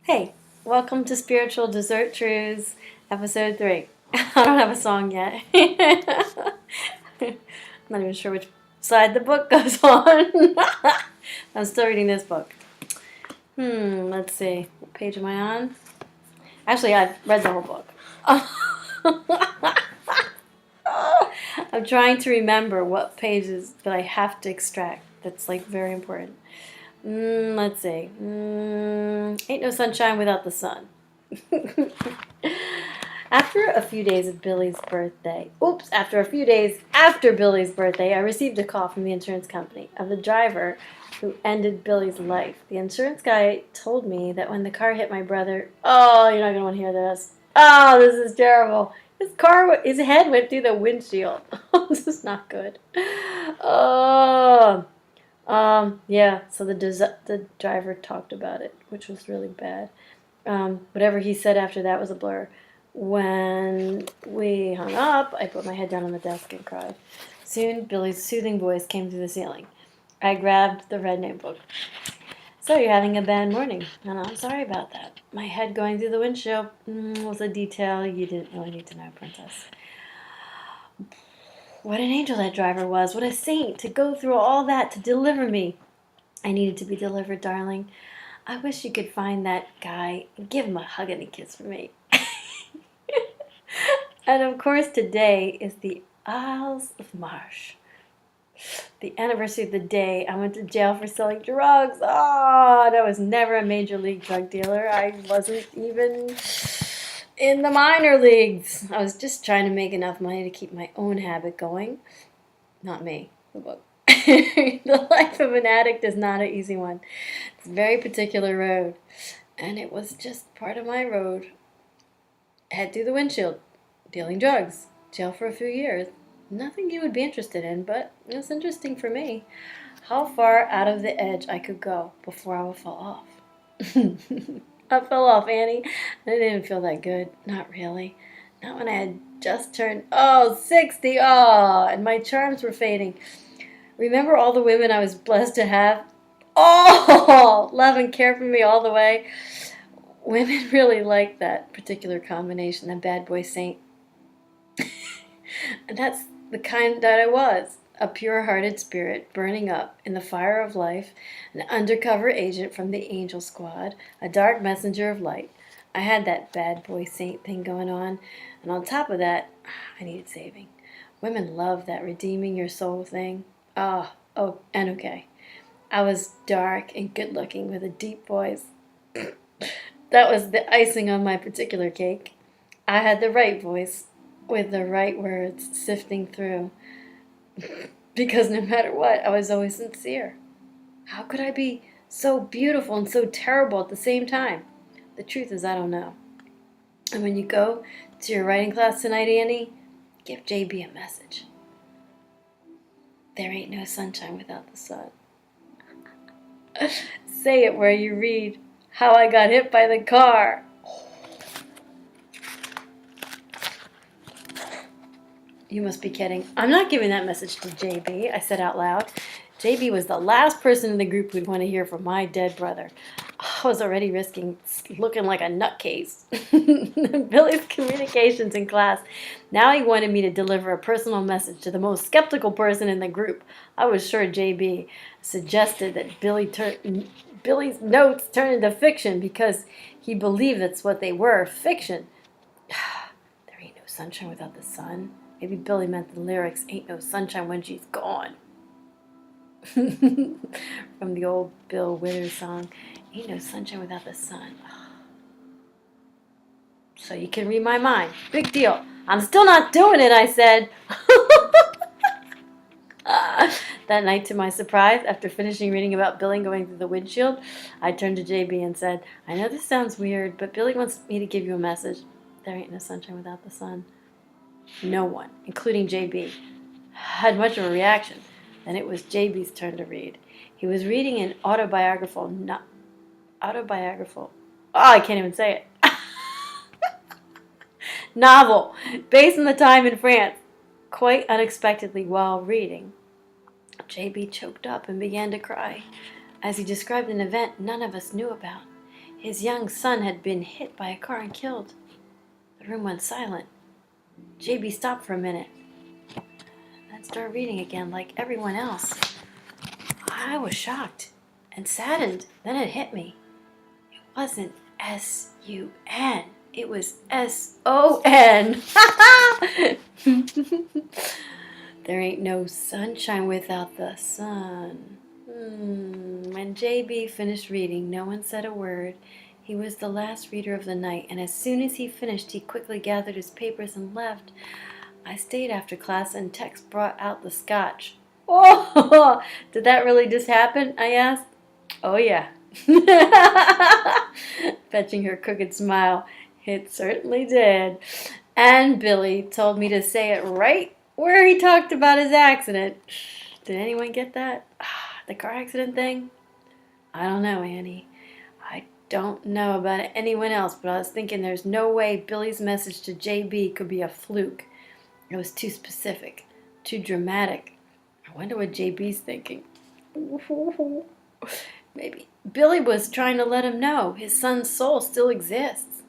Hey, welcome to Spiritual Dessert Trews, episode 3. I don't have a song yet. I'm not even sure which side the book goes on. I'm still reading this book. Let's see. What page am I on? Actually, I've read the whole book. I'm trying to remember what pages that I have to extract. That's like very important. Let's see. Ain't no sunshine without the sun. After a few days after Billy's birthday, I received a call from the insurance company of the driver who ended Billy's life. The insurance guy told me that when the car hit my brother, oh, you're not going to want to hear this. Oh, this is terrible. His head went through the windshield. This is not good. Oh, yeah, so the driver talked about it, which was really bad. Whatever he said after that was a blur. When we hung up, I put my head down on the desk and cried. Soon, Billy's soothing voice came through the ceiling. I grabbed the red notebook. So you're having a bad morning, and I'm sorry about that. My head going through the windshield was a detail you didn't really need to know, Princess. What an angel that driver was. What a saint to go through all that to deliver me. I needed to be delivered, darling. I wish you could find that guy and give him a hug and a kiss for me. And of course, today is the Isles of Marsh. The anniversary of the day I went to jail for selling drugs. Oh, and I was never a major league drug dealer. I wasn't even in the minor leagues. I was just trying to make enough money to keep my own habit going. Not me, the book. The life of an addict is not an easy one. It's a very particular road. And it was just part of my road. Head through the windshield. Dealing drugs. Jail for a few years. Nothing you would be interested in, but it was interesting for me. How far out of the edge I could go before I would fall off. I fell off, Annie, and it didn't feel that good. Not really. Not when I had just turned, 60. Oh, and my charms were fading. Remember all the women I was blessed to have? Oh, love and care for me all the way. Women really like that particular combination, the bad boy saint. And that's the kind that I was. A pure-hearted spirit burning up in the fire of life, an undercover agent from the angel squad, a dark messenger of light. I had that bad boy saint thing going on, and on top of that, I needed saving. Women love that redeeming your soul thing. And okay. I was dark and good-looking with a deep voice. That was the icing on my particular cake. I had the right voice, with the right words sifting through. Because no matter what, I was always sincere. How could I be so beautiful and so terrible at the same time? The truth is, I don't know. And when you go to your writing class tonight, Annie, give JB a message. There ain't no sunshine without the sun. Say it where you read how I got hit by the car. You must be kidding. I'm not giving that message to JB, I said out loud. JB was the last person in the group who'd want to hear from my dead brother. I was already risking looking like a nutcase. Billy's communications in class. Now he wanted me to deliver a personal message to the most skeptical person in the group. I was sure JB suggested that Billy's notes turn into fiction because he believed that's what they were, fiction. There ain't no sunshine without the sun. Maybe Billy meant the lyrics, ain't no sunshine when she's gone. From the old Bill Withers song, ain't no sunshine without the sun. So you can read my mind. Big deal. I'm still not doing it, I said. That night, to my surprise, after finishing reading about Billy going through the windshield, I turned to JB and said, I know this sounds weird, but Billy wants me to give you a message. There ain't no sunshine without the sun. No one, including JB, had much of a reaction. Then it was JB's turn to read. He was reading an autobiographical. I can't even say it. Novel, based on the time in France. Quite unexpectedly, while reading, JB choked up and began to cry, as he described an event none of us knew about. His young son had been hit by a car and killed. The room went silent. JB stopped for a minute, then started reading again like everyone else. I was shocked and saddened. Then it hit me. It wasn't S-U-N. It was S-O-N. There ain't no sunshine without the sun. When JB finished reading, no one said a word. He was the last reader of the night, and as soon as he finished, he quickly gathered his papers and left. I stayed after class, and Tex brought out the scotch. Oh, did that really just happen? I asked. Oh, yeah. Fetching her crooked smile. It certainly did. And Billy told me to say it right where he talked about his accident. Did anyone get that? The car accident thing? I don't know, Annie. I don't know about anyone else, but I was thinking there's no way Billy's message to JB could be a fluke. It was too specific, too dramatic. I wonder what JB's thinking. Maybe Billy was trying to let him know his son's soul still exists.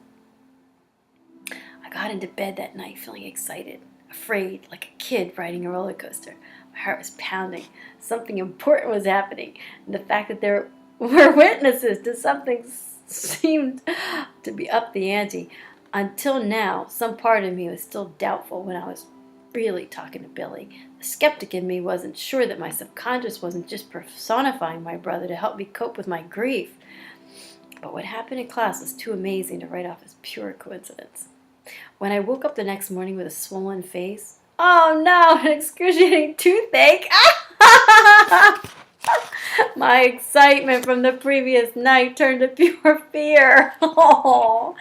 I got into bed that night feeling excited, afraid, like a kid riding a roller coaster. My heart was pounding. Something important was happening, and the fact that there were witnesses to something seemed to be up the ante. Until now, some part of me was still doubtful when I was really talking to Billy. The skeptic in me wasn't sure that my subconscious wasn't just personifying my brother to help me cope with my grief. But what happened in class was too amazing to write off as pure coincidence. When I woke up the next morning with a swollen face, oh no, an excruciating toothache! My excitement from the previous night turned to pure fear. Oh,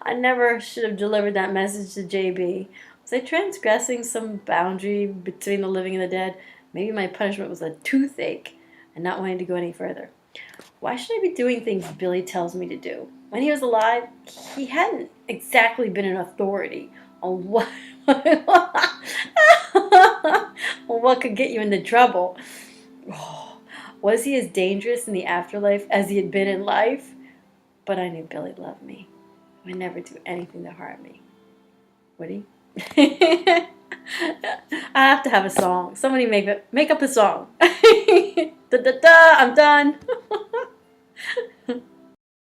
I never should have delivered that message to JB. Was I transgressing some boundary between the living and the dead? Maybe my punishment was a toothache and not wanting to go any further. Why should I be doing things Billy tells me to do? When he was alive, he hadn't exactly been an authority on what on what could get you into trouble. Oh, was he as dangerous in the afterlife as he had been in life? But I knew Billy loved me. He would never do anything to harm me. Would he? I have to have a song. Somebody make up a song. Da, da, da, I'm done.